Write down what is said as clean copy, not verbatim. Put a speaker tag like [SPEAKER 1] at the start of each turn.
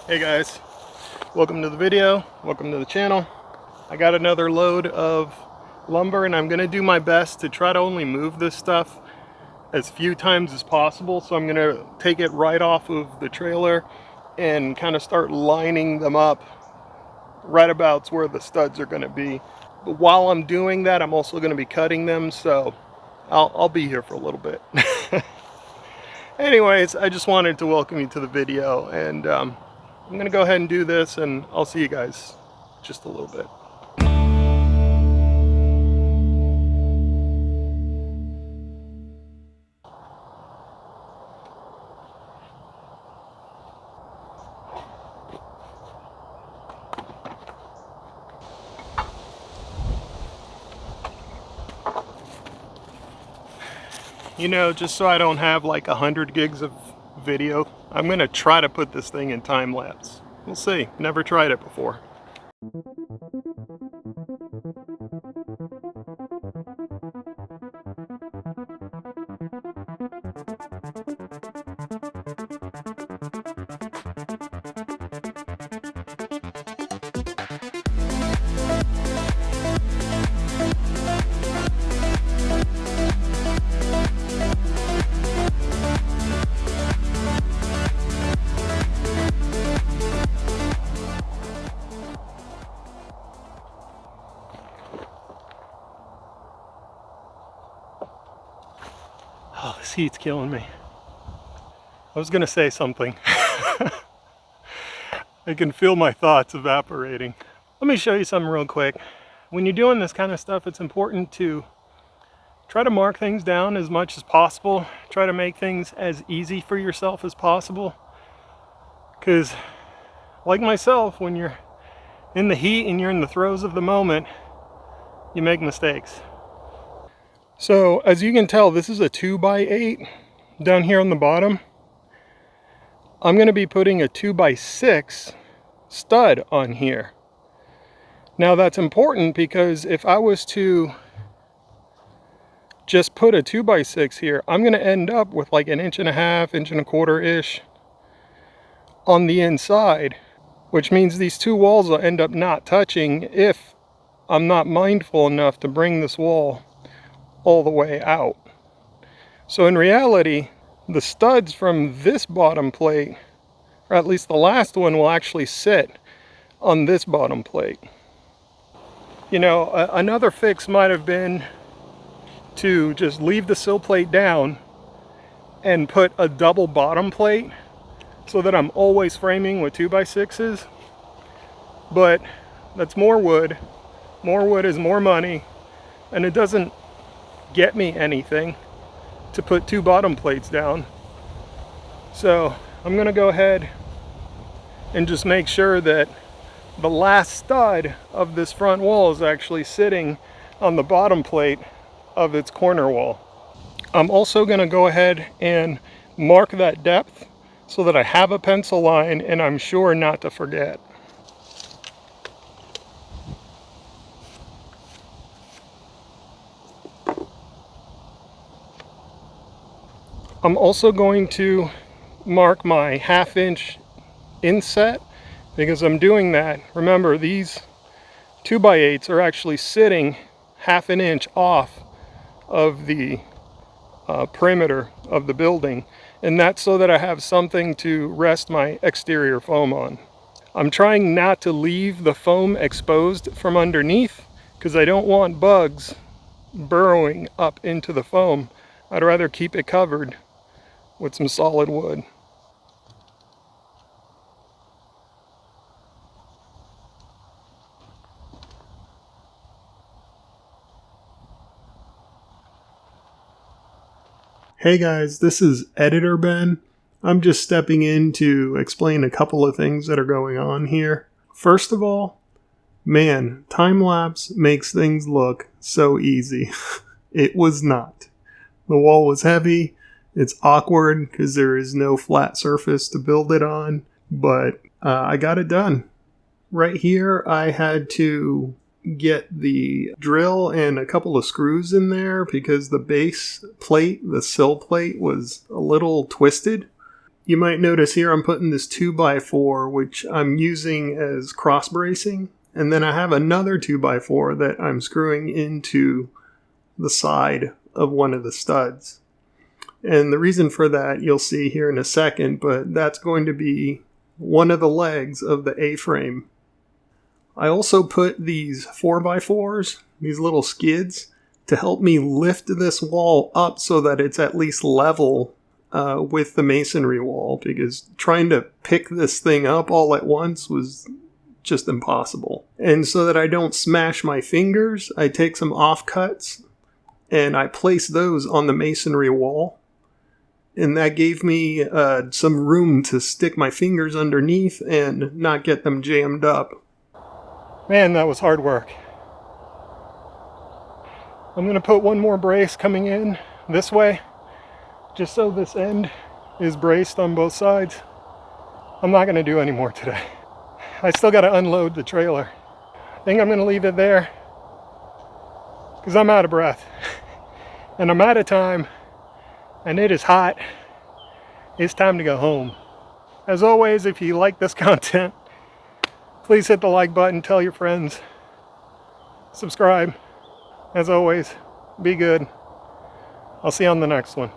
[SPEAKER 1] Hey guys, welcome to the video, welcome to the channel. I got another load of lumber and I'm going to do my best to try to only move this stuff as few times as possible. So I'm going to take it right off of the trailer and kind of start lining them up right about where the studs are going to be. But while I'm doing that, I'm also going to be cutting them, so I'll be here for a little bit. Anyways, I just wanted to welcome you to the video, and I'm going to go ahead and do this, and I'll see you guys just a little bit. You know, just so I don't have like 100 gigs of video, I'm going to try to put this thing in time lapse. We'll see. Never tried it before. Oh, this heat's killing me. I was gonna say something. I can feel my thoughts evaporating. Let me show you something real quick. When you're doing this kind of stuff, it's important to try to mark things down as much as possible. Try to make things as easy for yourself as possible. Because, like myself, when you're in the heat and you're in the throes of the moment, you make mistakes. So as you can tell, this is a 2x8 down here on the bottom. I'm going to be putting a 2x6 stud on here. Now that's important because if I was to just put a 2x6 here, I'm going to end up with like 1.5 1.25 inch on the inside, which means these two walls will end up not touching if I'm not mindful enough to bring this wall all the way out. So in reality, the studs from this bottom plate, or at least the last one, will actually sit on this bottom plate. You know, another fix might have been to just leave the sill plate down and put a double bottom plate so that I'm always framing with 2x6s. But that's more wood. More wood is more money, and it doesn't get me anything to put two bottom plates down. So I'm gonna go ahead and just make sure that the last stud of this front wall is actually sitting on the bottom plate of its corner wall. I'm also gonna go ahead and mark that depth so that I have a pencil line and I'm sure not to forget. I'm also going to mark my 1/2 inch inset because I'm doing that. Remember, these 2x8s are actually sitting 1/2 inch off of the perimeter of the building, and that's so that I have something to rest my exterior foam on. I'm trying not to leave the foam exposed from underneath because I don't want bugs burrowing up into the foam. I'd rather keep it covered with some solid wood. Hey guys, this is Editor Ben. I'm just stepping in to explain a couple of things that are going on here. First of all, man, time-lapse makes things look so easy. It was not. The wall was heavy. It's awkward because there is no flat surface to build it on, but I got it done. Right here, I had to get the drill and a couple of screws in there because the base plate, the sill plate, was a little twisted. You might notice here I'm putting this 2x4, which I'm using as cross bracing. And then I have another 2x4 that I'm screwing into the side of one of the studs. And the reason for that you'll see here in a second, but that's going to be one of the legs of the A-frame. I also put these 4x4s, these little skids, to help me lift this wall up so that it's at least level with the masonry wall, because trying to pick this thing up all at once was just impossible. And so that I don't smash my fingers, I take some offcuts and I place those on the masonry wall. And that gave me some room to stick my fingers underneath and not get them jammed up. Man, that was hard work. I'm going to put one more brace coming in this way, just so this end is braced on both sides. I'm not going to do any more today. I still got to unload the trailer. I think I'm going to leave it there because I'm out of breath. And I'm out of time. And it is hot. It's time to go home. As always, if you like this content, please hit the like button, tell your friends, subscribe. As always, be good. I'll see you on the next one.